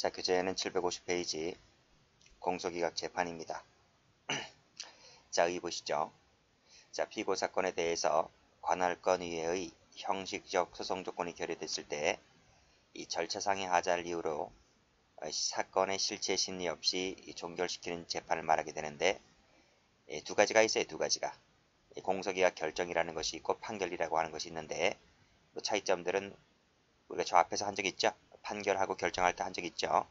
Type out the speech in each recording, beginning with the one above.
자, 교재는 750페이지 공소기각 재판입니다. 자, 여기 보시죠. 자, 피고 사건에 대해서 관할권 이외의 형식적 소송 조건이 결의됐을 때 이 절차상의 하자를 이유로 사건의 실체 심리 없이 종결시키는 재판을 말하게 되는데 두 가지가 있어요. 두 가지가. 공소기각 결정이라는 것이 있고 판결이라고 하는 것이 있는데 차이점들은 우리가 저 앞에서 한 적이 있죠. 판결하고 결정할 때 한 적이 있죠.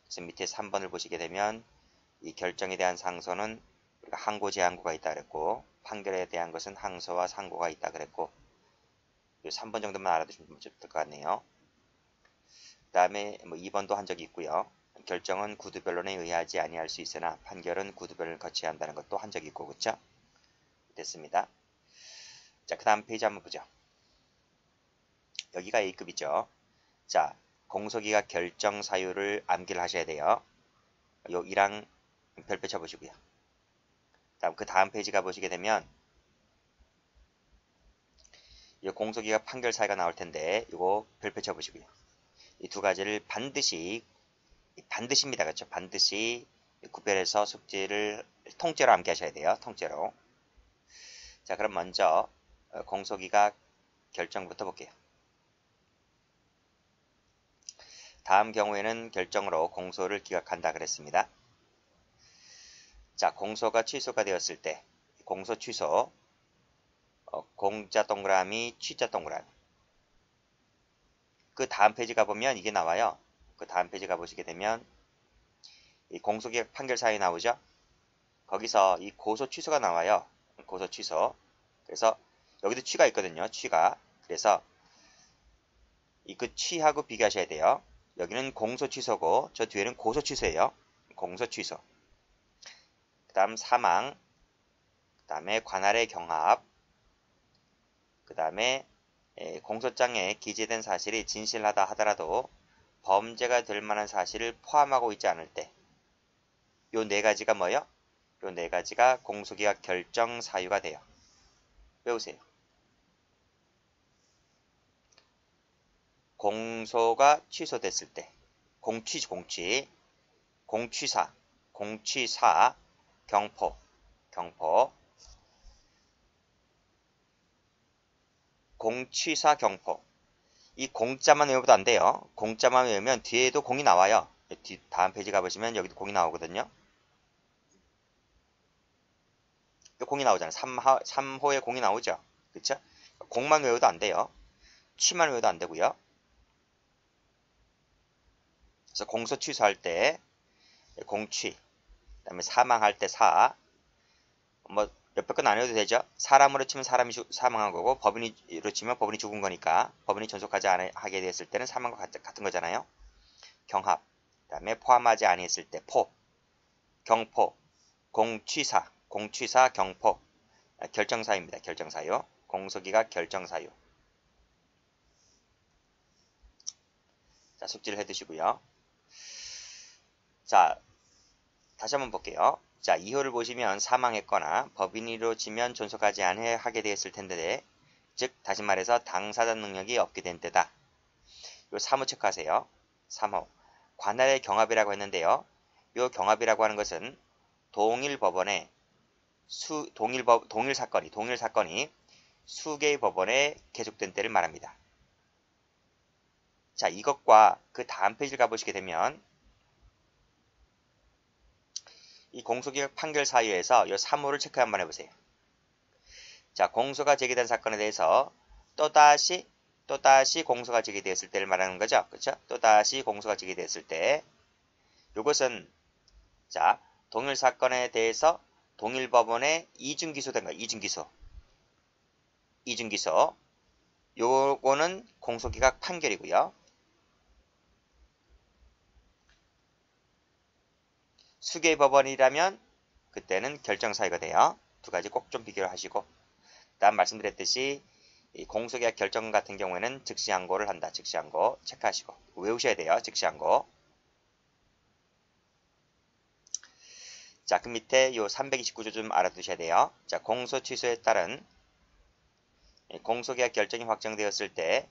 그래서 밑에 3번을 보시게 되면 이 결정에 대한 상소는 우리가 항고 제항고가 있다 그랬고 판결에 대한 것은 항소와 상고가 있다 그랬고 3번 정도만 알아두시면 될 것 같네요. 그 다음에 2번도 한 적이 있고요. 결정은 구두변론에 의하지 아니할 수 있으나 판결은 구두변론을 거쳐야 한다는 것도 한 적이 있고 그렇죠? 됐습니다. 자, 그 다음 페이지 한번 보죠. 여기가 A급이죠. 자, 공소기각 결정 사유를 암기를 하셔야 돼요. 요 1항 별표 쳐보시고요. 다음 그 다음 페이지 가보시게 되면 이 공소기각 판결 사유가 나올 텐데 이거 별표 쳐보시고요. 이 두 가지를 반드시입니다. 그렇죠? 반드시 구별해서 숙지를 통째로 암기하셔야 돼요. 통째로. 자, 그럼 먼저 공소기각 결정부터 볼게요. 다음 경우에는 결정으로 공소를 기각한다 그랬습니다. 자, 공소가 취소가 되었을 때 공소 취소 공자 동그라미 취자 동그라미 그 다음 페이지 가보면 이게 나와요. 그 다음 페이지 가보시게 되면 이 공소기각 판결 사유 나오죠. 거기서 이 고소 취소가 나와요. 고소 취소. 그래서 여기도 취가 있거든요. 취가. 그래서 이 그 취하고 비교하셔야 돼요. 여기는 공소 취소고 저 뒤에는 고소 취소예요. 공소 취소. 그 다음 사망. 그 다음에 관할의 경합. 그 다음에 공소장에 기재된 사실이 진실하다 하더라도 범죄가 될 만한 사실을 포함하고 있지 않을 때 요 네 가지가 뭐예요? 요 네 가지가 공소기각 결정 사유가 돼요. 외우세요. 공소가 취소됐을 때 공취사, 경포, 공취사, 경포. 이 공자만 외워도 안 돼요. 공자만 외우면 뒤에도 공이 나와요. 다음 페이지 가보시면 여기도 공이 나오거든요. 공이 나오잖아요. 3호에 공이 나오죠. 그쵸? 공만 외워도 안 돼요. 취만 외워도 안 되고요. 그래서 공소 취소할 때 공취, 그 다음에 사망할 때 사, 옆에 건 안 해도 되죠. 사람으로 치면 사람이 사망한 거고 법인으로 치면 법인이 죽은 거니까 법인이 존속하지 하게 됐을 때는 사망과 같은 거잖아요. 경합, 그 다음에 포함하지 아니했을 때 포, 경포, 공취사, 경포, 결정사유입니다. 결정사유, 공소기각 결정사유. 자, 숙지를 해두시고요. 자, 다시 한번 볼게요. 자, 2호를 보시면 사망했거나 법인으로 치면 존속하지 하게 되었을 텐데, 즉 다시 말해서 당사자 능력이 없게 된 때다. 요 3호 체크하세요. 3호 관할의 경합이라고 했는데요. 요 경합이라고 하는 것은 동일 법원에 동일 사건이 수개의 법원에 계속된 때를 말합니다. 자, 이것과 그 다음 페이지를 가보시게 되면 이 공소기각 판결 사유에서 이 3호를 체크 한번 해보세요. 자, 공소가 제기된 사건에 대해서 또다시 공소가 제기되었을 때를 말하는 거죠. 그렇죠? 또다시 공소가 제기되었을 때 이것은 자, 동일 사건에 대해서 동일 법원에 이중기소된 거예요. 이중기소. 요거는 공소기각 판결이고요. 수개의 법원이라면 그때는 결정사유가 돼요. 두 가지 꼭 좀 비교를 하시고 다음 말씀드렸듯이 이 공소계약 결정 같은 경우에는 즉시항고를 한다. 즉시항고 체크하시고 외우셔야 돼요. 즉시항고. 자, 그 밑에 요 329조 좀 알아두셔야 돼요. 자, 공소 취소에 따른 공소계약 결정이 확정되었을 때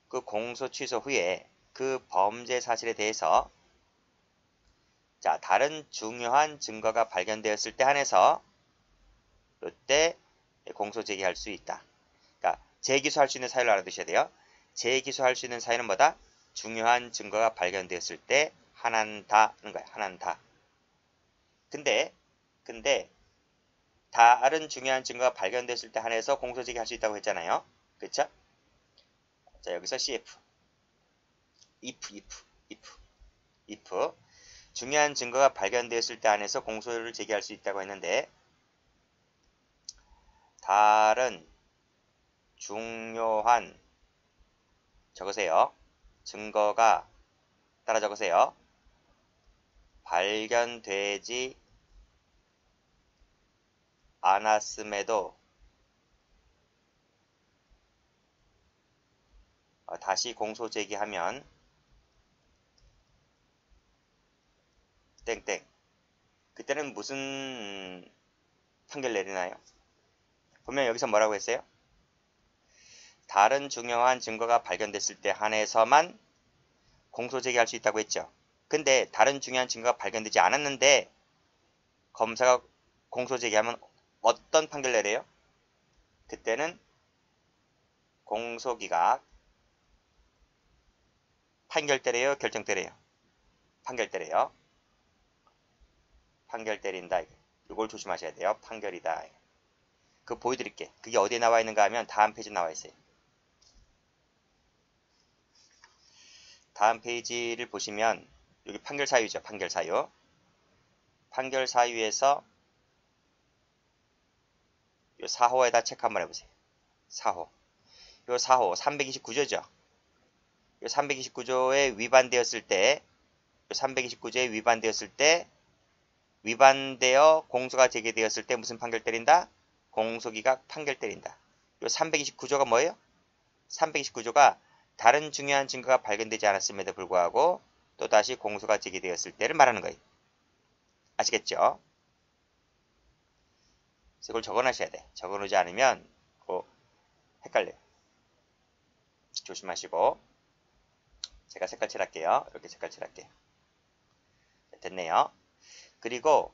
그 공소 취소 후에 그 범죄 사실에 대해서 자, 다른 중요한 증거가 발견되었을 때 한해서 이때 공소 제기할 수 있다. 그러니까 재기소할 수 있는 사유를 알아두셔야 돼요. 재기소할 수 있는 사유는 뭐다? 중요한 증거가 발견되었을 때 한한다는 거야. 한한다. 근데 다른 중요한 증거가 발견됐을 때 한해서 공소 제기할 수 있다고 했잖아요. 그쵸? 자, 여기서 CF. if 중요한 증거가 발견되었을 때 한해서 공소를 제기할 수 있다고 했는데 다른 중요한 적으세요. 증거가 따라 적으세요. 발견되지 않았음에도 다시 공소 제기하면 땡땡. 그때는 무슨 판결 내리나요? 보면 여기서 뭐라고 했어요? 다른 중요한 증거가 발견됐을 때 한해서만 공소 제기할 수 있다고 했죠. 근데 다른 중요한 증거가 발견되지 않았는데 검사가 공소 제기하면 어떤 판결 내려요? 그때는 공소기각 판결 때려요? 결정 때려요? 판결 때려요. 판결 때린다. 이걸 조심하셔야 돼요. 판결이다. 그거 보여드릴게. 그게 어디에 나와 있는가 하면 다음 페이지에 나와 있어요. 다음 페이지를 보시면 여기 판결 사유죠. 판결 사유. 판결 사유에서 요 4호에다 체크 한번 해보세요. 4호. 요 4호 329조죠. 요 329조에 위반되었을 때 329조에 위반되었을 때 위반되어 공소가 제기되었을 때 무슨 판결 때린다? 공소기각 판결 때린다. 요 329조가 뭐예요? 329조가 다른 중요한 증거가 발견되지 않았음에도 불구하고 또다시 공소가 제기되었을 때를 말하는 거예요. 아시겠죠? 그래서 이걸 적어놓으셔야 돼. 적어놓지 않으면 헷갈려요. 조심하시고 제가 색깔 칠할게요. 이렇게 색깔 칠할게요. 됐네요. 그리고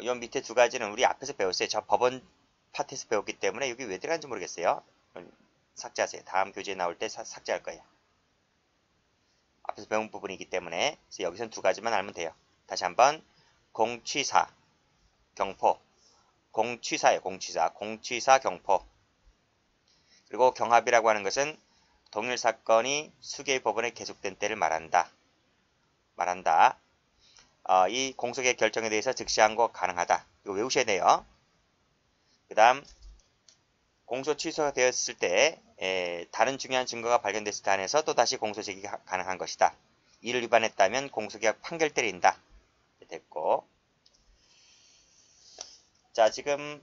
이 밑에 두 가지는 우리 앞에서 배웠어요. 저 법원 파트에서 배웠기 때문에 여기 왜 들어간지 모르겠어요. 삭제하세요. 다음 교재에 나올 때 삭제할 거예요. 앞에서 배운 부분이기 때문에 그래서 여기서는 두 가지만 알면 돼요. 다시 한번 공취사, 경포, 공취사예요. 공취사, 경포. 그리고 경합이라고 하는 것은 동일 사건이 수개의 법원에 계속된 때를 말한다. 이 공소의 결정에 대해서 즉시 항고 가능하다. 이거 외우셔야 돼요. 그 다음 공소 취소가 되었을 때 다른 중요한 증거가 발견됐을 때 한해서 또다시 공소 제기가 가능한 것이다. 이를 위반했다면 공소기각 판결 때린다. 됐고 자 지금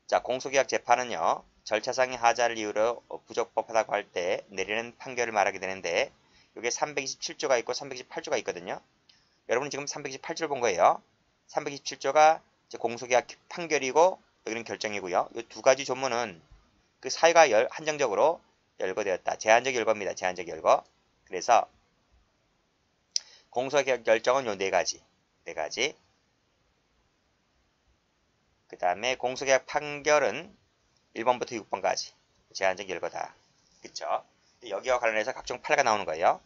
자 공소기각 재판은요. 절차상의 하자를 이유로 부적법하다고 할 때 내리는 판결을 말하게 되는데 이게 327조가 있고 328조가 있거든요. 여러분은 지금 328조를 본 거예요. 327조가 공소기각 판결이고 여기는 결정이고요. 이 두 가지 조문은 그 사유가 한정적으로 열거되었다. 제한적 열거입니다. 제한적 열거. 그래서 공소기각 결정은 요 네 가지. 그 다음에 공소기각 판결은 1번부터 6번까지 제한적 열거다. 그쵸? 여기와 관련해서 각종 판례가 나오는 거예요.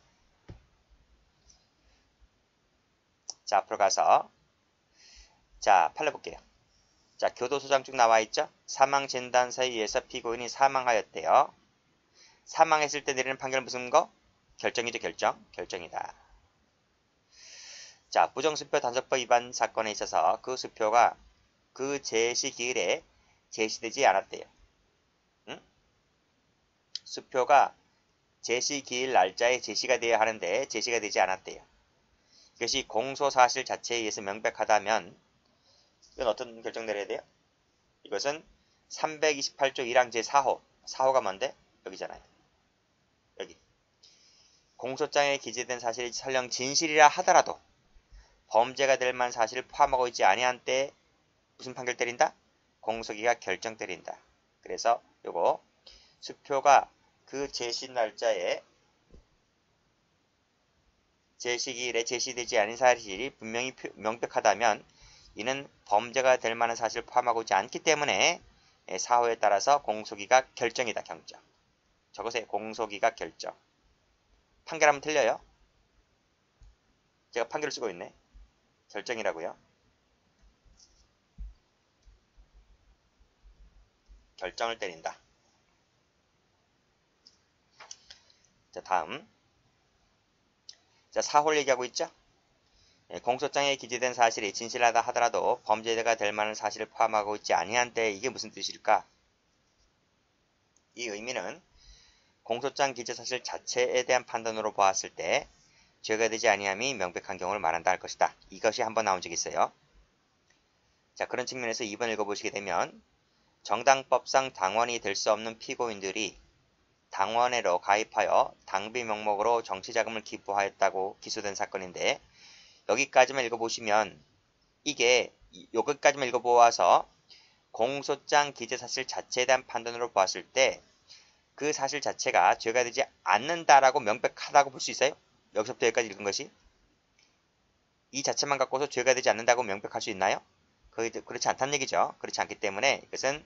자, 앞으로 가서 자, 판례 볼게요. 자, 교도소장 쭉 나와 있죠? 사망진단서에 의해서 피고인이 사망하였대요. 사망했을 때 내리는 판결은 무슨 거? 결정이죠, 결정이다. 자, 부정수표 단속법 위반 사건에 있어서 그 수표가 그 제시 기일에 제시되지 않았대요. 응? 수표가 제시 기일 날짜에 제시가 되어야 하는데 제시가 되지 않았대요. 이것이 공소사실 자체에 의해서 명백하다면 이건 어떤 결정 내려야 돼요? 이것은 328조 1항 제4호 4호가 뭔데? 여기잖아요. 여기 공소장에 기재된 사실이 설령 진실이라 하더라도 범죄가 될 만한 사실을 포함하고 있지 아니한 때 무슨 판결 때린다? 공소기각 결정 때린다. 그래서 요거 수표가 그 제시 날짜에 제시기일에 제시되지 않은 사실이 분명히 명백하다면 이는 범죄가 될 만한 사실을 포함하고 있지 않기 때문에 사호에 따라서 공소기각 결정이다. 경정. 적으세요. 공소기각 결정. 판결하면 틀려요. 제가 판결을 쓰고 있네. 결정이라고요. 결정을 때린다. 자, 다음. 자, 사호를 얘기하고 있죠. 공소장에 기재된 사실이 진실하다 하더라도 범죄가 될 만한 사실을 포함하고 있지 아니한 때 이게 무슨 뜻일까? 이 의미는 공소장 기재 사실 자체에 대한 판단으로 보았을 때 죄가 되지 아니함이 명백한 경우를 말한다 할 것이다. 이것이 한번 나온 적이 있어요. 자, 그런 측면에서 2번 읽어보시게 되면 정당법상 당원이 될 수 없는 피고인들이 당원회로 가입하여 당비 명목으로 정치자금을 기부하였다고 기소된 사건인데 여기까지만 읽어보시면 이게 여기까지만 읽어보아서 공소장 기재 사실 자체에 대한 판단으로 보았을 때 그 사실 자체가 죄가 되지 않는다라고 명백하다고 볼 수 있어요? 여기서부터 여기까지 읽은 것이 이 자체만 갖고서 죄가 되지 않는다고 명백할 수 있나요? 그렇지 않다는 얘기죠. 그렇지 않기 때문에 이것은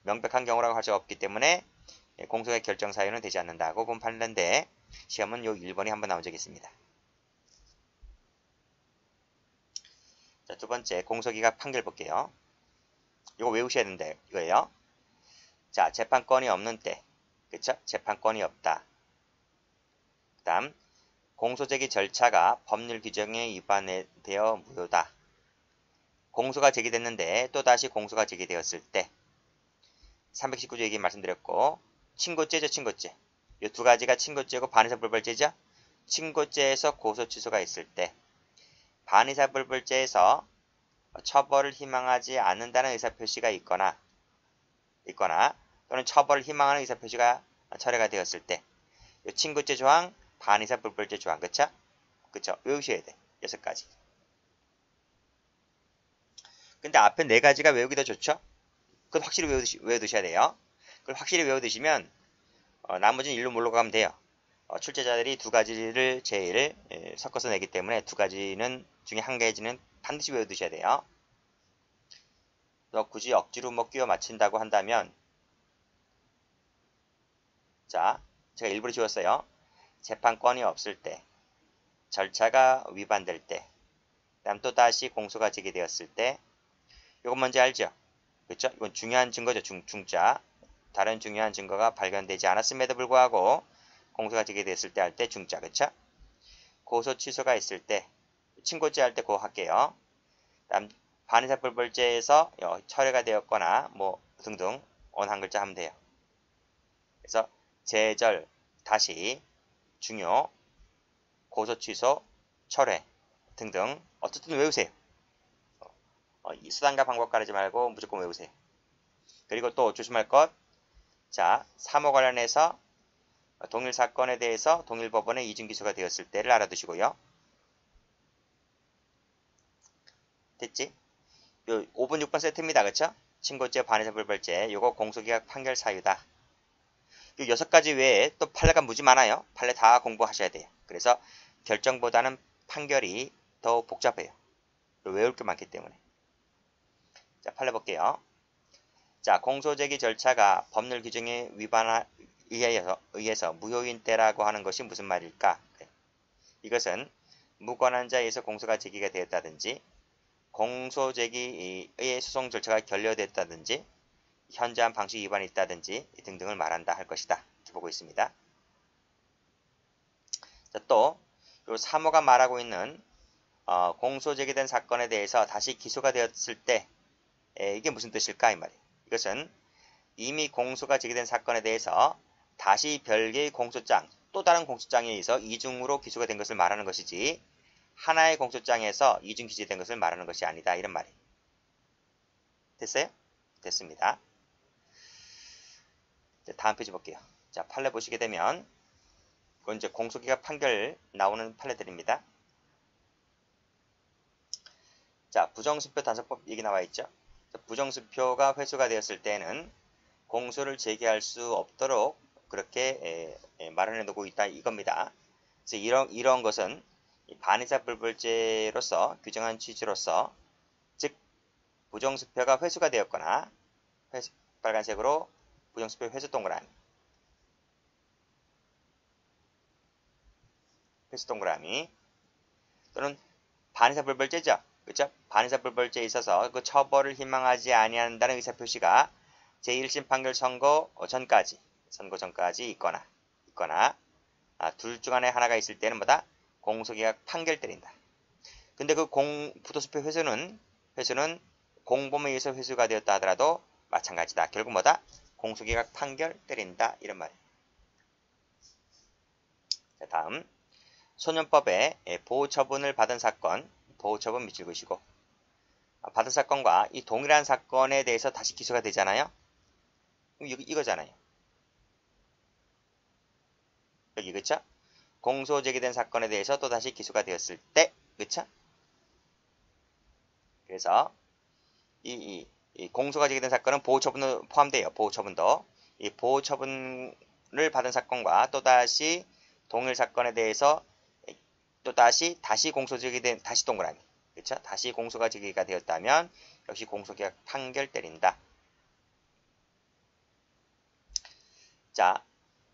명백한 경우라고 할 수가 없기 때문에 공소의 결정 사유는 되지 않는다고 본 판례인데 시험은 요 1번이 한번 나온 적이 있습니다. 자, 두 번째 공소기각 판결 볼게요. 이거 외우셔야 되는데 이거예요. 자, 재판권이 없는 때, 그쵸? 재판권이 없다. 그 다음 공소제기 절차가 법률 규정에 위반되어 무효다. 공소가 제기됐는데 또다시 공소가 제기되었을 때 319조 얘기 말씀드렸고 친고죄죠. 친고죄. 이 두 가지가 친고죄고 반의사불벌죄죠. 친고죄에서 고소 취소가 있을 때 반의사불벌죄에서 처벌을 희망하지 않는다는 의사표시가 있거나 또는 처벌을 희망하는 의사표시가 철회가 되었을 때 이 친고죄 조항, 반의사불벌죄 조항, 그쵸? 외우셔야 돼. 6가지. 근데 앞에 4가지가 외우기 더 좋죠? 그건 확실히 외워두셔야 돼요. 그걸 확실히 외워두시면 나머지는 일로 몰러가면 돼요. 출제자들이 2가지를 제일 섞어서 내기 때문에 2가지는 중에 1가지는 반드시 외워두셔야 돼요. 굳이 억지로 끼워 맞춘다고 한다면 자, 제가 일부러 지웠어요. 재판권이 없을 때, 절차가 위반될 때, 그 다음 또다시 공소가 제기되었을 때 이건 뭔지 알죠? 그렇죠? 이건 중요한 증거죠. 중자. 다른 중요한 증거가 발견되지 않았음에도 불구하고 공소가 제기됐을 때 할 때 중자. 그렇죠? 고소 취소가 있을 때 친고죄 할 때 그거 할게요. 다음 반의사불벌죄에서 철회가 되었거나 뭐 등등 한 글자 하면 돼요. 그래서 제절, 다시, 중요, 고소 취소, 철회 등등 어쨌든 외우세요. 이 수단과 방법 가르지 말고 무조건 외우세요. 그리고 또 조심할 것, 자, 3호 관련해서 동일 사건에 대해서 동일 법원에 이중 기소가 되었을 때를 알아두시고요. 됐지? 요 5번, 6번 세트입니다. 그쵸? 친고죄, 반의사불벌죄, 요거 공소기각 판결 사유다. 요 6가지 외에 또 판례가 무지 많아요. 판례 다 공부하셔야 돼요. 그래서 결정보다는 판결이 더 복잡해요. 외울 게 많기 때문에. 자, 판례 볼게요. 자, 공소제기 절차가 법률 규정에 의해서 무효인 때라고 하는 것이 무슨 말일까? 이것은 무관한 자에서 공소가 제기가 되었다든지 공소제기의 소송 절차가 결렬됐다든지 현저한 방식 위반이 있다든지 등등을 말한다 할 것이다. 이렇게 보고 있습니다. 자, 또 3호가 말하고 있는 공소 제기된 사건에 대해서 다시 기소가 되었을 때 이게 무슨 뜻일까? 이 말이에요. 이것은 이미 공소가 제기된 사건에 대해서 다시 별개의 공소장, 또 다른 공소장에 의해서 이중으로 기소가 된 것을 말하는 것이지 하나의 공소장에서 이중 기재된 것을 말하는 것이 아니다. 이런 말이에요. 됐어요? 됐습니다. 자, 다음 페이지 볼게요. 자, 판례 보시게 되면 이건 이제 공소기각 판결 나오는 판례들입니다. 자, 부정수표 단속법 얘기 나와 있죠. 부정수표가 회수가 되었을 때는 공소를 제기할 수 없도록 그렇게 마련해 두고 있다 이겁니다. 그래서 이런 것은 반의사불벌죄로서 규정한 취지로서, 즉 부정수표가 회수가 되었거나, 빨간색으로 부정수표 회수 동그라미, 회수 동그라미, 또는 반의사불벌죄죠. 그렇죠? 반의사불벌죄에 있어서 그 처벌을 희망하지 아니한다는 의사표시가 제1심 판결 선고 전까지 있거나 둘 중 안에 하나가 있을 때는 뭐다? 공소기각 판결 때린다. 근데 그 부도수표 회수는 공범에 의해서 회수가 되었다 하더라도 마찬가지다. 결국 뭐다? 공소기각 판결 때린다. 이런 말이에요. 자, 다음. 소년법에 보호처분을 받은 사건, 보호처분 밑줄 그시고, 받은 사건과 이 동일한 사건에 대해서 다시 기소가 되잖아요. 이거잖아요. 여기 그쵸? 공소 제기된 사건에 대해서 또다시 기소가 되었을 때, 그쵸? 그래서 이 공소가 제기된 사건은 보호처분도 포함돼요. 보호처분도. 이 보호처분을 받은 사건과 또다시 동일 사건에 대해서 다시 공소 제기된, 다시 동그라미. 그쵸? 다시 공소가 제기가 되었다면 역시 공소기각 판결 때린다. 자,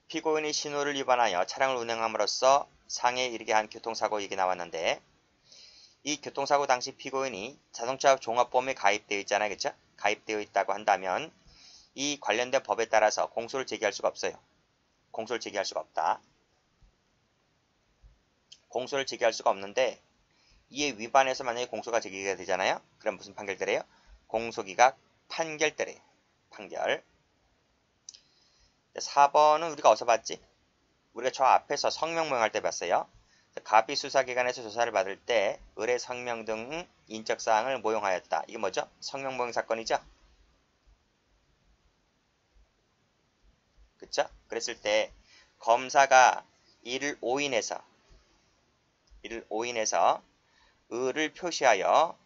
피고인이 신호를 위반하여 차량을 운행함으로써 상해에 이르게 한 교통사고 얘기 나왔는데, 이 교통사고 당시 피고인이 자동차 종합보험에 가입되어 있잖아요. 그쵸? 가입되어 있다고 한다면 이 관련된 법에 따라서 공소를 제기할 수가 없어요. 공소를 제기할 수가 없다. 공소를 제기할 수가 없는데 이에 위반해서 만약에 공소가 제기가 되잖아요. 그럼 무슨 판결 때려요? 공소기각 판결 때려요. 판결. 4번은 우리가 어디서 봤지? 우리가 저 앞에서 성명 모형할 때 봤어요. 갑이 수사기관에서 조사를 받을 때 의뢰 성명 등 인적사항을 모형하였다. 이게 뭐죠? 성명 모형 사건이죠? 그쵸? 그랬을 때 검사가 이를 오인해서 의를 표시하여,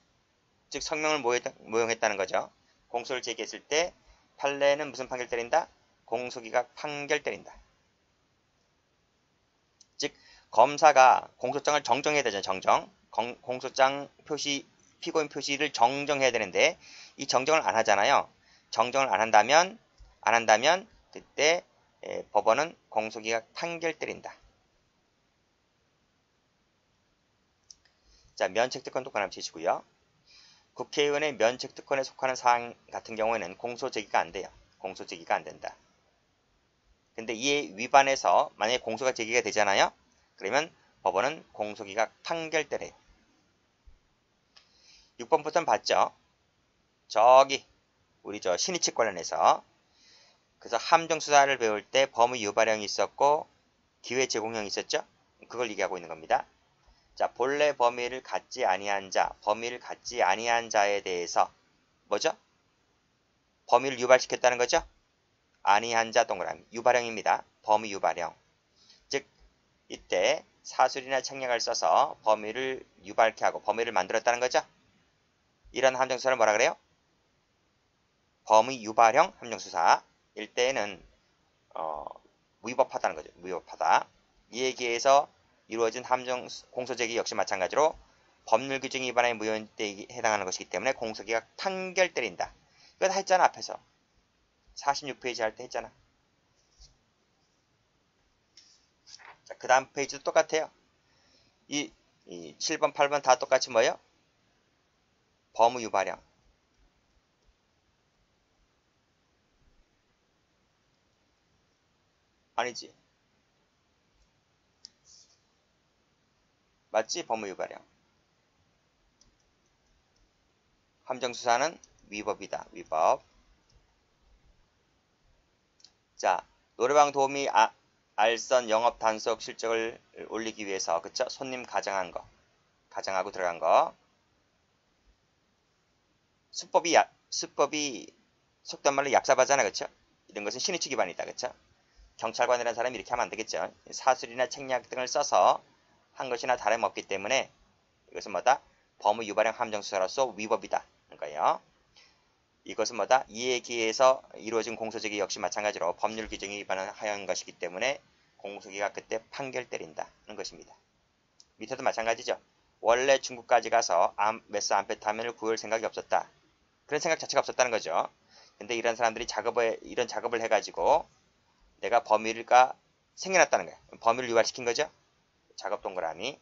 즉 성명을 모형했다는 거죠. 공소를 제기했을 때 판례는 무슨 판결 때린다? 공소기각 판결 때린다. 즉 검사가 공소장을 정정해야 되죠. 공소장 표시, 피고인 표시를 정정해야 되는데 이 정정을 안 하잖아요. 정정을 안 한다면 그때 법원은 공소기각 판결 때린다. 자, 면책특권 똑같이 치시고요. 국회의원의 면책특권에 속하는 사항 같은 경우에는 공소 제기가 안 돼요. 공소 제기가 안 된다. 근데 이에 위반해서 만약에 공소가 제기가 되잖아요. 그러면 법원은 공소기각 판결 때려요. 6번부터는 봤죠. 저기 우리 저 신의칙 관련해서, 그래서 함정수사를 배울 때 범의 유발형이 있었고 기회 제공형이 있었죠. 그걸 얘기하고 있는 겁니다. 자, 본래 범위를 갖지 아니한 자에 대해서 뭐죠? 범위를 유발시켰다는 거죠? 아니한 자 동그라미. 유발형입니다. 범위 유발형. 즉 이때 사술이나 책략을 써서 범위를 유발케 하고 범위를 만들었다는 거죠? 이런 함정수사를 뭐라 그래요? 범위 유발형 함정수사일 때에는 위법하다는 거죠. 위법하다. 이 얘기에서 이루어진 함정 공소제기 역시 마찬가지로 법률 규정 위반의 무효에 해당하는 것이기 때문에 공소기각 판결 때린다. 이거 다 했잖아. 앞에서 46페이지 할 때 했잖아. 자, 그 다음 페이지도 똑같아요. 이 7번 8번 다 똑같이 뭐예요? 범의 유발형. 아니지. 맞지? 범의 유발형. 함정수사는 위법이다. 위법. 자, 노래방 도우미 알선 영업 단속 실적을 올리기 위해서, 그쵸? 손님 가장하고 들어간 거. 수법이 속된 말로 얍삽하잖아. 그쵸? 이런 것은 신의축 위반이다. 그쵸? 경찰관이라는 사람이 이렇게 하면 안 되겠죠. 사술이나 책략 등을 써서 한 것이나 다름없기 때문에 이것은 뭐다? 범의 유발형 함정수사로서 위법이다. 그러니까요. 이것은 뭐다? 이에 기해서 이루어진 공소제기 역시 마찬가지로 법률 규정에 위반을 하여한 것이기 때문에 공소기가 그때 판결 때린다는 것입니다. 밑에도 마찬가지죠. 원래 중국까지 가서 메스 암페타민을 구할 생각이 없었다. 그런 생각 자체가 없었다는 거죠. 근데 이런 사람들이 이런 작업을 해가지고 내가 범위가 생겨났다는 거예요. 범위를 유발시킨 거죠. 작업 동그라미.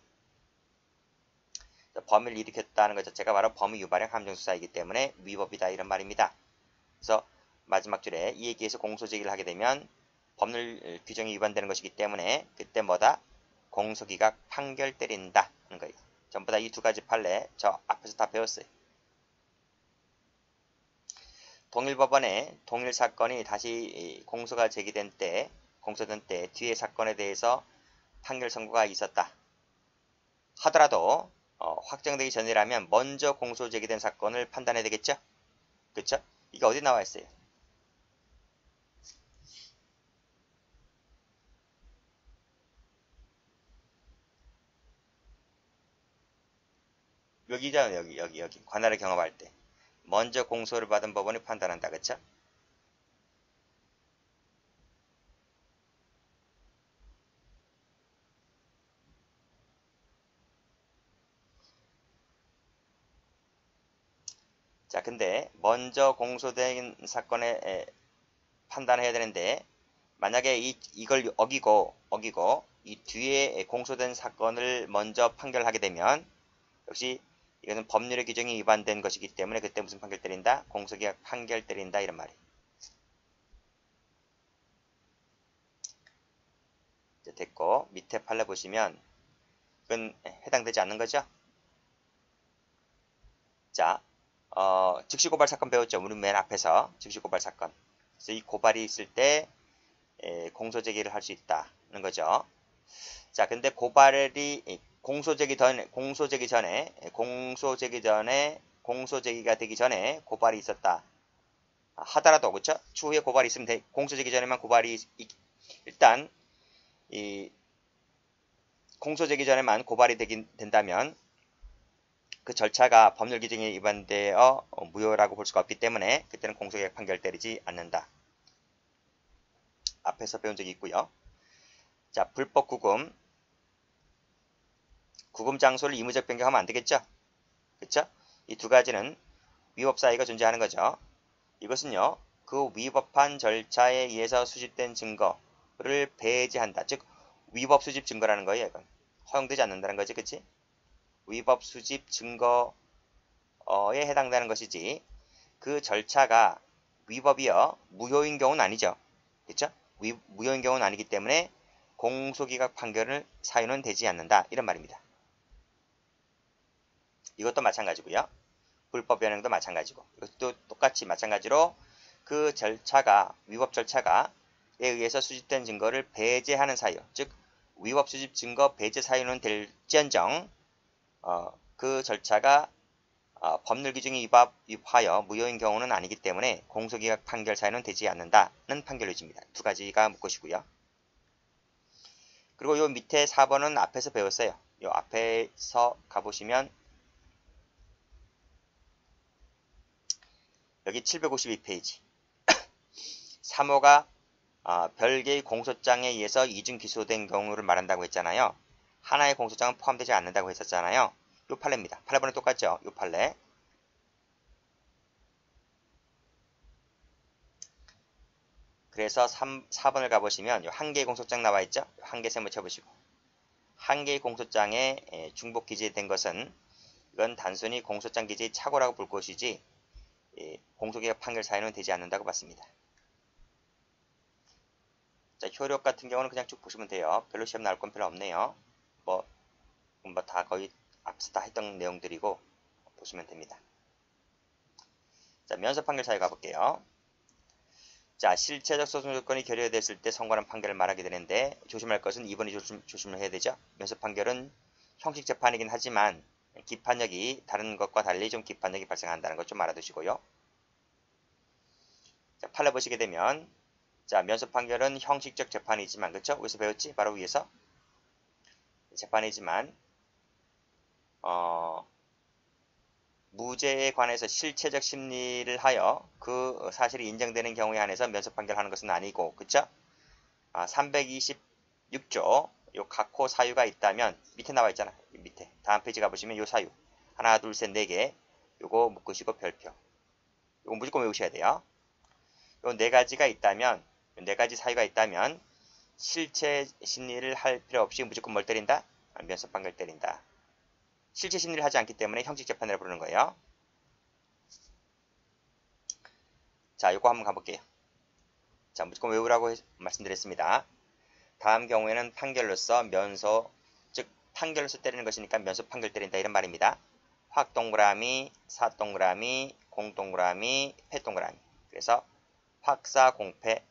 범위를 일으켰다는 것 자체가 바로 범위 유발형 함정수사이기 때문에 위법이다 이런 말입니다. 그래서 마지막 줄에 이에 기해서 공소제기를 하게 되면 법률 규정이 위반되는 것이기 때문에 그때 뭐다? 공소기각 판결 때린다 하는 거예요. 전부 다 이 두 가지 판례 저 앞에서 다 배웠어요. 동일법원에 동일 사건이 다시 공소가 제기된 때, 공소된 때 뒤에 사건에 대해서 판결 선고가 있었다 하더라도 확정되기 전이라면 먼저 공소 제기된 사건을 판단해야 되겠죠? 그쵸? 이게 어디 나와 있어요? 여기잖아요. 여기. 관할을 경험할 때. 먼저 공소를 받은 법원이 판단한다. 그쵸? 자, 근데 먼저 공소된 사건에 판단해야 되는데 만약에 이걸 어기고 이 뒤에 공소된 사건을 먼저 판결하게 되면 역시 이거는 법률의 규정이 위반된 것이기 때문에 그때 무슨 판결 때린다? 공소기각 판결 때린다 이런 말이에요. 이제 됐고 밑에 판례 보시면 그건 해당되지 않는 거죠. 자, 즉시고발 사건 배웠죠. 우리 맨 앞에서 즉시고발 사건. 그래서 이 고발이 있을 때 공소제기를 할 수 있다는 거죠. 자, 근데 고발이 공소제기가 되기 전에 고발이 있었다 하더라도 그쵸? 추후에 고발이 있으면 공소제기 전에만 고발이 일단 이 공소제기 전에만 고발이 된다면 그 절차가 법률 규정에 위반되어 무효라고 볼 수가 없기 때문에 그때는 공소기각 판결 때리지 않는다. 앞에서 배운 적이 있고요. 자, 불법 구금 장소를 의무적 변경하면 안 되겠죠? 그쵸? 이 두 가지는 위법 사유가 존재하는 거죠. 이것은요, 그 위법한 절차에 의해서 수집된 증거를 배제한다. 즉, 위법 수집 증거라는 거예요. 이건. 허용되지 않는다는 거지, 그치? 위법 수집 증거에 해당되는 것이지, 그 절차가 위법이여 무효인 경우는 아니죠. 그쵸? 무효인 경우는 아니기 때문에 공소기각 판결을 사유는 되지 않는다. 이런 말입니다. 이것도 마찬가지고요. 불법 변형도 마찬가지고 이것도 똑같이 마찬가지로 그 절차가 위법 절차가에 의해서 수집된 증거를 배제하는 사유 즉 위법 수집 증거 배제 사유는 될지언정 그 절차가 법률 규정이 위법하여 무효인 경우는 아니기 때문에 공소기각 판결 사유는 되지 않는다는 판결 유지입니다. 두 가지가 묻고시고요. 그리고 요 밑에 4번은 앞에서 배웠어요. 요 앞에서 가보시면 여기 752페이지 3호가 별개의 공소장에 의해서 이중 기소된 경우를 말한다고 했잖아요. 하나의 공소장은 포함되지 않는다고 했었잖아요. 요 판례입니다. 판례번호 똑같죠? 요 판례. 그래서 4번을 가보시면 요 한 개의 공소장 나와 있죠? 한 개 세모 쳐보시고 한 개의 공소장에 중복 기재된 것은 이건 단순히 공소장 기재의 착오라고 볼 것이지 공소기각 판결 사유는 되지 않는다고 봤습니다. 자, 효력 같은 경우는 그냥 쭉 보시면 돼요. 별로 시험 나올 건 별로 없네요. 뭐 다 거의 앞서 다 했던 내용들이고 보시면 됩니다. 자, 면접 판결 사유 가볼게요. 자, 실체적 소송 조건이 결여됐을 때 선고하는 판결을 말하게 되는데 조심할 것은 2번이 조심을 해야 되죠. 면접 판결은 형식 재판이긴 하지만 기판력이 다른 것과 달리 좀 기판력이 발생한다는 것 좀 알아두시고요. 자, 판례 보시게 되면 자, 면접 판결은 형식적 재판이지만 그쵸? 어디서 배웠지? 바로 위에서 재판이지만 무죄에 관해서 실체적 심리를 하여 그 사실이 인정되는 경우에 한해서 면접 판결하는 것은 아니고 그쵸? 326조 요 각호 사유가 있다면 밑에 나와 있잖아. 밑에 다음 페이지 가보시면 요 사유 하나 둘 셋 네 개 요거 묶으시고 별표 요거 무조건 외우셔야 돼요. 요 네 가지가 있다면 네 가지 사유가 있다면 실체 심리를 할 필요 없이 무조건 뭘 때린다? 면접 판결 때린다. 실체 심리를 하지 않기 때문에 형식 재판이라고 부르는 거예요. 자, 요거 한번 가볼게요. 자, 무조건 외우라고 말씀드렸습니다. 다음 경우에는 판결로서 면소, 즉 판결로서 때리는 것이니까 면소 판결 때린다 이런 말입니다. 확 동그라미, 사 동그라미, 공 동그라미, 패 동그라미. 그래서 확사 공패,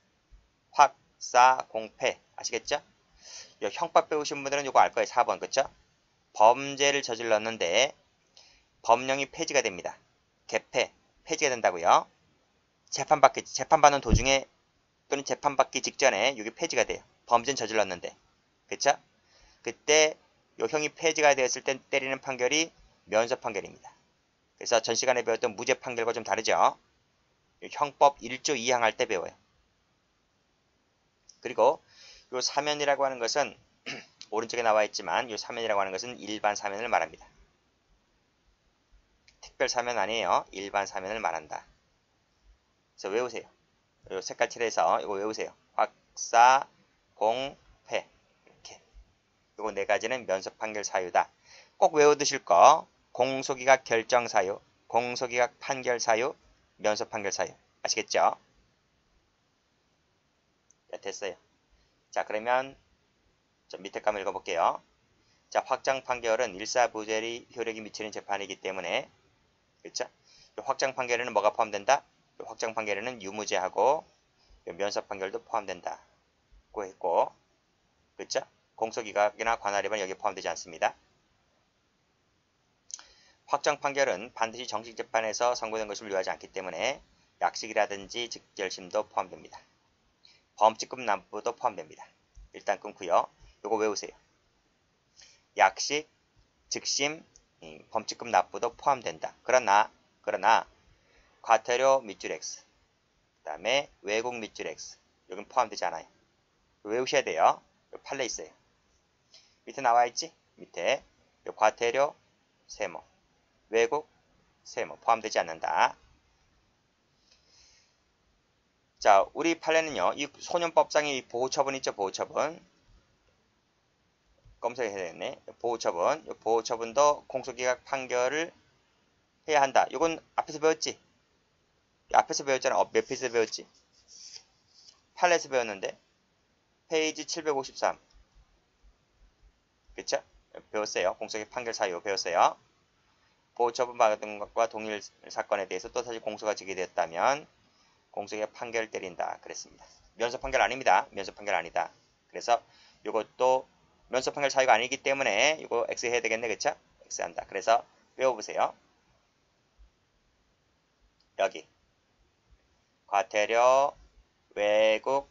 확사 공패 아시겠죠? 요 형법 배우신 분들은 요거 알 거예요. 4번 그쵸? 범죄를 저질렀는데 법령이 폐지가 됩니다. 개폐, 폐지가 된다고요. 재판받는 도중에 또는 재판받기 직전에 이게 폐지가 돼요. 범죄는 저질렀는데. 그쵸? 그때 요 형이 폐지가 되었을 때 때리는 판결이 면소 판결입니다. 그래서 전 시간에 배웠던 무죄 판결과 좀 다르죠? 형법 1조 2항 할 때 배워요. 그리고 요 사면이라고 하는 것은 오른쪽에 나와 있지만 요 사면이라고 하는 것은 일반 사면을 말합니다. 특별 사면 아니에요. 일반 사면을 말한다. 그래서 외우세요. 요 색깔 칠해서 이거 외우세요. 확사, 공, 패 이렇게. 요거 네 가지는 면소 판결 사유다. 꼭 외워두실 거 공소기각 결정 사유, 공소기각 판결 사유, 면소 판결 사유 아시겠죠? 자, 됐어요. 자, 그러면 좀 밑에 거 한번 읽어볼게요. 자, 확정 판결은 일사부재리 효력이 미치는 재판이기 때문에 그렇죠? 확정 판결에는 뭐가 포함된다? 확정 판결에는 유무죄하고 면소 판결도 포함된다. 고 했고 그렇죠? 공소기각이나 관할위반 여기에 포함되지 않습니다. 확정 판결은 반드시 정식 재판에서 선고된 것을 요하지 않기 때문에 약식이라든지 즉결심도 포함됩니다. 범칙금 납부도 포함됩니다. 일단 끊고요. 요거 외우세요. 약식, 즉심, 범칙금 납부도 포함된다. 그러나 과태료 밑줄 X, 그 다음에 외국 밑줄 X 여긴 포함되지 않아요. 외우셔야 돼요. 판례 있어요. 밑에 나와 있지? 밑에 과태료 세모, 외국 세모 포함되지 않는다. 자, 우리 판례는요. 이 소년법상의 보호처분 있죠? 보호처분. 검색해야 되겠네. 보호처분. 보호처분도 공소기각 판결을 해야 한다. 이건 앞에서 배웠지? 앞에서 배웠잖아. 몇 페이지에서 배웠지? 판례에서 배웠는데 페이지 753. 그쵸? 배웠어요. 공소기각 판결 사유 배웠어요. 보호처분 받은 것과 동일 사건에 대해서 또 다시 공소가 제기되었다면 공소기각 판결을 때린다. 그랬습니다. 면소 판결 아닙니다. 면소 판결 아니다. 그래서 이것도 면소 판결 사유가 아니기 때문에 이거 X 해야 되겠네. 그쵸? X 한다. 그래서 외워보세요. 여기 과태료, 외국,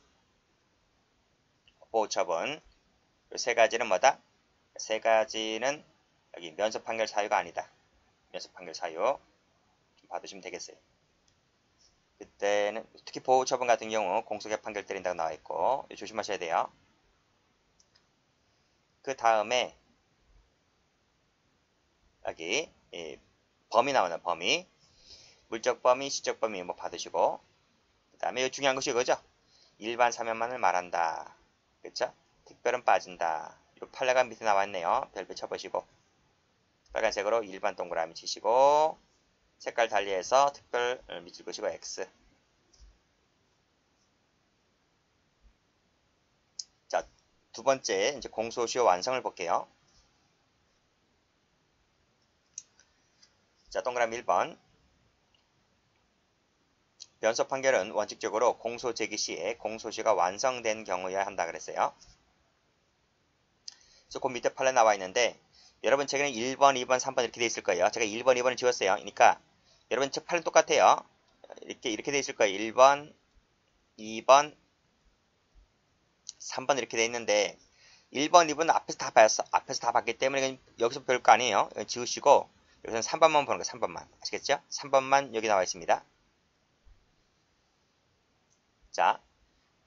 보호처분 이 세 가지는 뭐다? 세 가지는 여기 면소 판결 사유가 아니다. 면소 판결 사유 좀 봐두시면 되겠어요. 그때는 특히 보호처분 같은 경우 공소기각 판결 때린다고 나와 있고 조심하셔야 돼요. 그 다음에 여기 범위 나오는 범위 물적 범위, 시적 범위 뭐 받으시고 그 다음에 중요한 것이 이거죠. 일반 사면만을 말한다. 그렇죠? 특별은 빠진다. 이 판례가 밑에 나와 있네요. 별표 쳐보시고 빨간색으로 일반 동그라미 치시고 색깔 달리해서 특별 밑줄 그시고 X. 자, 두 번째 이제 공소시효 완성을 볼게요. 자, 동그라미 1번. 면소 판결은 원칙적으로 공소 제기 시에 공소시효가 완성된 경우여야 한다 그랬어요. 그래서 그 밑에 판례 나와 있는데 여러분 책에는 1번, 2번, 3번 이렇게 돼 있을 거예요. 제가 1번, 2번을 지웠어요. 그러니까 여러분 책 판례 똑같아요. 이렇게 돼 있을 거예요. 1번, 2번, 3번 이렇게 돼 있는데 1번, 2번 앞에서 다 봤어. 앞에서 다 봤기 때문에 여기서 별 거 아니에요. 지우시고 여기서는 3번만 보는 거예요. 3번만. 아시겠죠? 3번만 여기 나와 있습니다. 자,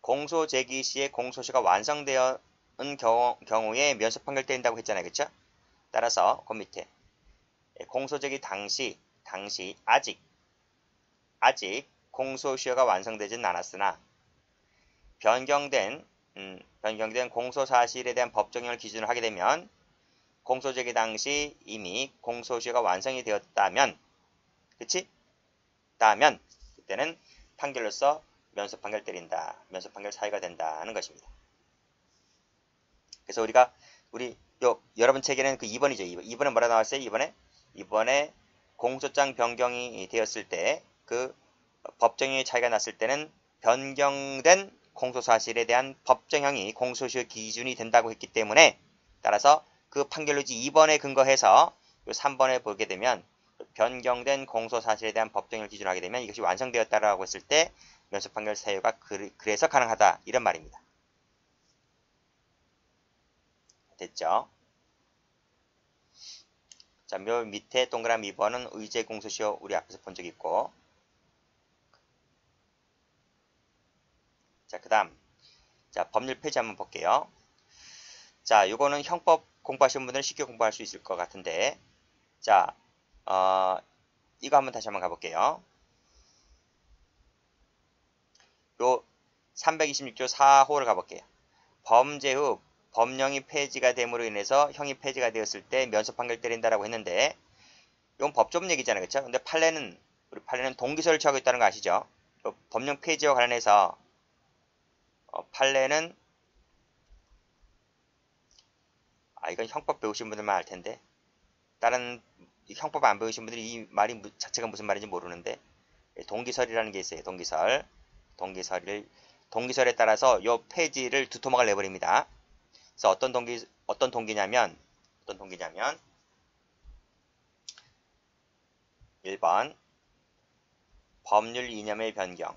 공소 제기 시에 공소시효가 완성되어 경우에 면소 판결 때린다고 했잖아요. 그쵸? 따라서 그 밑에 공소제기 당시 아직 공소시효가 완성되진 않았으나 변경된 공소사실에 대한 법정형을 기준으로 하게 되면 공소제기 당시 이미 공소시효가 완성이 되었다면 그치? 다면 그때는 판결로서 면소 판결 때린다. 면소 판결 사유가 된다는 것입니다. 그래서 우리 여러분 책에는 그 2번이죠. 2번에 뭐라 나왔어요? 이번에 공소장 변경이 되었을 때 그 법정형의 차이가 났을 때는 변경된 공소사실에 대한 법정형이 공소시효 기준이 된다고 했기 때문에 따라서 그 판결로지 2번에 근거해서 3번에 보게 되면 변경된 공소사실에 대한 법정형을 기준으로 하게 되면 이것이 완성되었다라고 했을 때 면소 판결 사유가 그래서 가능하다 이런 말입니다. 됐죠? 자, 묘 밑에 동그라미 2번은 의제 공소시효 우리 앞에서 본 적 있고 자, 그 다음 자, 법률 폐지 한번 볼게요. 자, 요거는 형법 공부하시는 분들은 쉽게 공부할 수 있을 것 같은데 자, 이거 다시 한번 가볼게요. 요 326조 4호를 가볼게요. 범죄 후 법령이 폐지가 됨으로 인해서 형이 폐지가 되었을 때 면소 판결 때린다라고 했는데 이건 법조문 얘기잖아요. 그렇죠? 근데 우리 판례는 동기설을 취하고 있다는 거 아시죠? 법령 폐지와 관련해서 판례는 이건 형법 배우신 분들만 알 텐데 다른 형법 안 배우신 분들이 이 말이 자체가 무슨 말인지 모르는데 동기설이라는 게 있어요. 동기설에 따라서 요 폐지를 두 토막을 내버립니다. 그래서 어떤 동기냐면 1번 법률 이념의 변경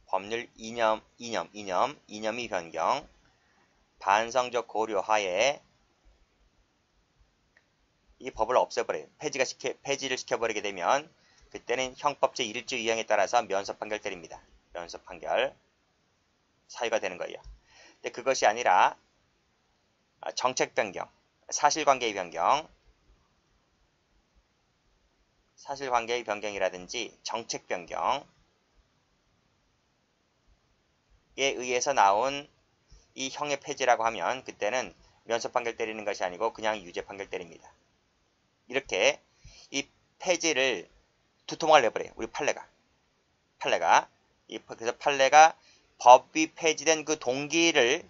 법률 이념이 변경 반성적 고려하에 이 법을 없애버려요. 폐지를 시켜버리게 되면 그때는 형법 제1조 2항에 따라서 면소 판결 때립니다. 면소 판결 사유가 되는 거예요. 근데 그것이 아니라 정책 변경, 사실관계의 변경이라든지 정책 변경에 의해서 나온 이 형의 폐지라고 하면 그때는 면소 판결 때리는 것이 아니고 그냥 유죄 판결 때립니다. 이렇게 이 폐지를 두 토막을 내버려요. 우리 판례가 그래서 판례가 법이 폐지된 그 동기를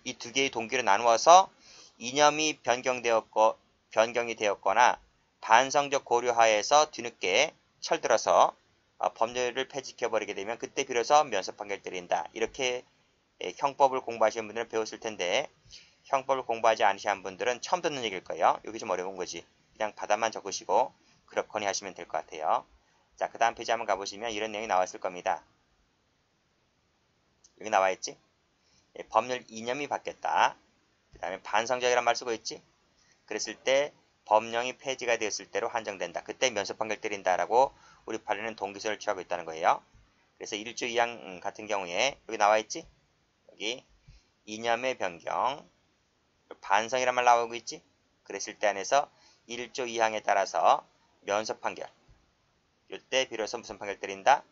이 두 개의 동기로 나누어서 이념이 변경이 되었거나 반성적 고려하에서 뒤늦게 철들어서 법률을 폐지시켜버리게 되면 그때 비로소 면소 판결 때린다. 이렇게 형법을 공부하시는 분들은 배웠을 텐데 형법을 공부하지 않으신 분들은 처음 듣는 얘기일 거예요. 여기 좀 어려운 거지. 그냥 바닥만 적으시고 그렇거니 하시면 될 것 같아요. 자, 그 다음 페이지 한번 가보시면 이런 내용이 나왔을 겁니다. 여기 나와있지? 법률 이념이 바뀌었다. 그 다음에 반성적이란 말 쓰고 있지? 그랬을 때 법령이 폐지가 되었을 때로 한정된다. 그때 면소 판결 때린다라고 우리 판례는 동기설을 취하고 있다는 거예요. 그래서 1조 2항 같은 경우에 여기 나와있지? 여기 이념의 변경 반성이란 말 나오고 있지? 그랬을 때 안에서 1조 2항에 따라서 면소 판결 이때 비로소 무슨 판결 때린다?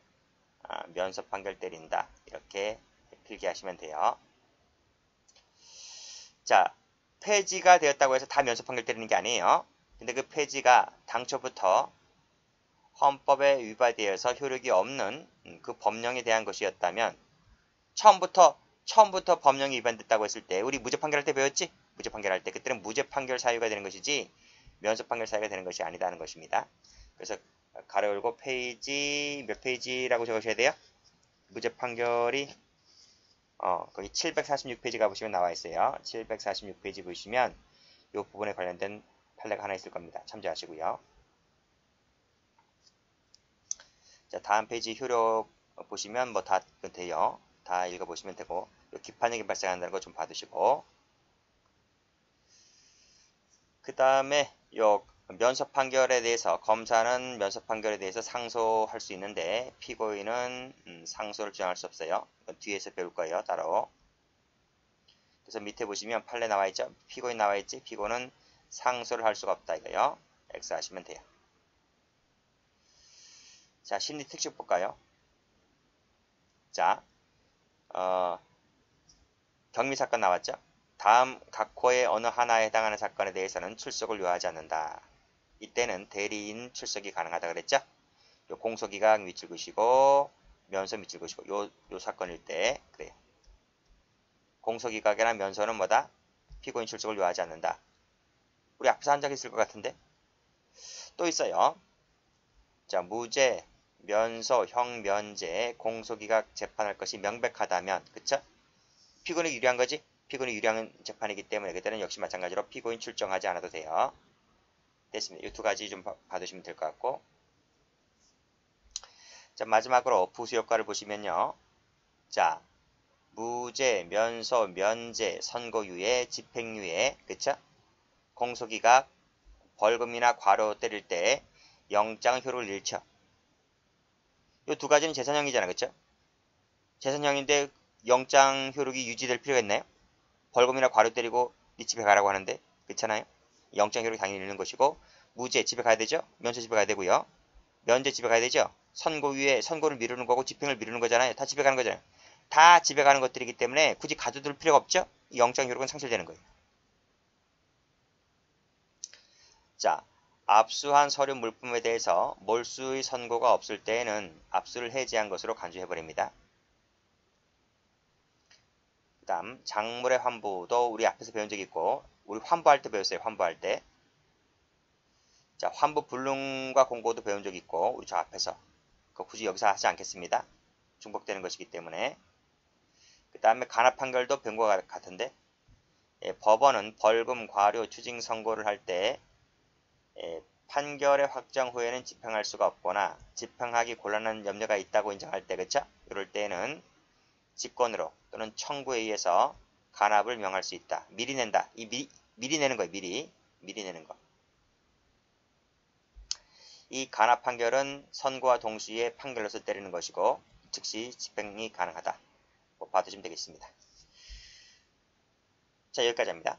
면소 판결 때린다. 이렇게 필기하시면 돼요. 자, 폐지가 되었다고 해서 다 면소 판결 때리는 게 아니에요. 근데 그 폐지가 당초부터 헌법에 위반되어서 효력이 없는 그 법령에 대한 것이었다면 처음부터 법령이 위반됐다고 했을 때 우리 무죄 판결할 때 배웠지? 무죄 판결할 때 그때는 무죄 판결 사유가 되는 것이지 면소 판결 사유가 되는 것이 아니다는 것입니다. 그래서 가로 열고 페이지 몇 페이지라고 적으셔야 돼요? 무죄 판결이 거기 746페이지 가보시면 나와 있어요. 746페이지 보시면 이 부분에 관련된 판례가 하나 있을 겁니다. 참조하시고요. 자, 다음 페이지 효력 보시면 뭐 다 돼요. 다 읽어보시면 되고 기판력이 발생한다는 거 좀 봐두시고 그 다음에 요 면소 판결에 대해서 검사는 면소 판결에 대해서 상소할 수 있는데 피고인은 상소를 주장할 수 없어요. 뒤에서 배울 거예요. 따로. 그래서 밑에 보시면 판례 나와 있죠. 피고인 나와 있지. 피고는 상소를 할 수가 없다 이거요. X 하시면 돼요. 자, 심리 특식 볼까요? 자, 경미 사건 나왔죠. 다음 각 호의 어느 하나에 해당하는 사건에 대해서는 출석을 요하지 않는다. 이때는 대리인 출석이 가능하다 그랬죠. 요 공소기각 밑줄 그시고 면소 밑줄 그시고 요 사건일 때 그래요. 공소기각이나 면소는 뭐다? 피고인 출석을 요하지 않는다. 우리 앞에서 한 적 있을 것 같은데 또 있어요. 자, 무죄, 면소, 형면제, 공소기각 재판할 것이 명백하다면 그쵸? 피고인이 유리한 거지? 피고인이 유리한 재판이기 때문에 그때는 역시 마찬가지로 피고인 출정하지 않아도 돼요. 됐습니다. 이 두 가지 좀 봐두시면 될 것 같고 자, 마지막으로 부수효과를 보시면요. 자, 무죄, 면소, 면제, 선고유예, 집행유예, 그쵸? 공소기각, 벌금이나 과로 때릴 때 영장 효력을 잃죠. 이 두 가지는 재산형이잖아, 그쵸? 재산형인데 영장 효력이 유지될 필요가 있나요? 벌금이나 과로 때리고 네 집에 가라고 하는데 그렇잖아요. 영장 효력이 당연히 잃는 것이고 무죄 집에 가야 되죠. 면소 집에 가야 되고요. 면제 집에 가야 되죠. 선고유예 선고를 미루는 거고 집행을 미루는 거잖아요. 다 집에 가는 거잖아요. 다 집에 가는 것들이기 때문에 굳이 가둬둘 필요가 없죠. 영장 효력은 상실되는 거예요. 자, 압수한 서류 물품에 대해서 몰수의 선고가 없을 때에는 압수를 해지한 것으로 간주해버립니다. 그 다음 작물의 환부도 우리 앞에서 배운 적이 있고 우리 환부할 때 배웠어요. 환부할 때. 자, 환부 불능과 공고도 배운 적이 있고 우리 저 앞에서 굳이 여기서 하지 않겠습니다. 중복되는 것이기 때문에. 그 다음에 간합 판결도 배운 것 같은데 법원은 벌금, 과료, 추징 선고를 할 때 판결의 확정 후에는 집행할 수가 없거나 집행하기 곤란한 염려가 있다고 인정할 때 그쵸? 이럴 때는 직권으로 또는 청구에 의해서 간합을 명할 수 있다. 미리 낸다. 미리 내는 거예요. 미리 내는 거. 이 간합 판결은 선고와 동시에 판결로서 때리는 것이고 즉시 집행이 가능하다. 봐두시면 되겠습니다. 자, 여기까지 합니다.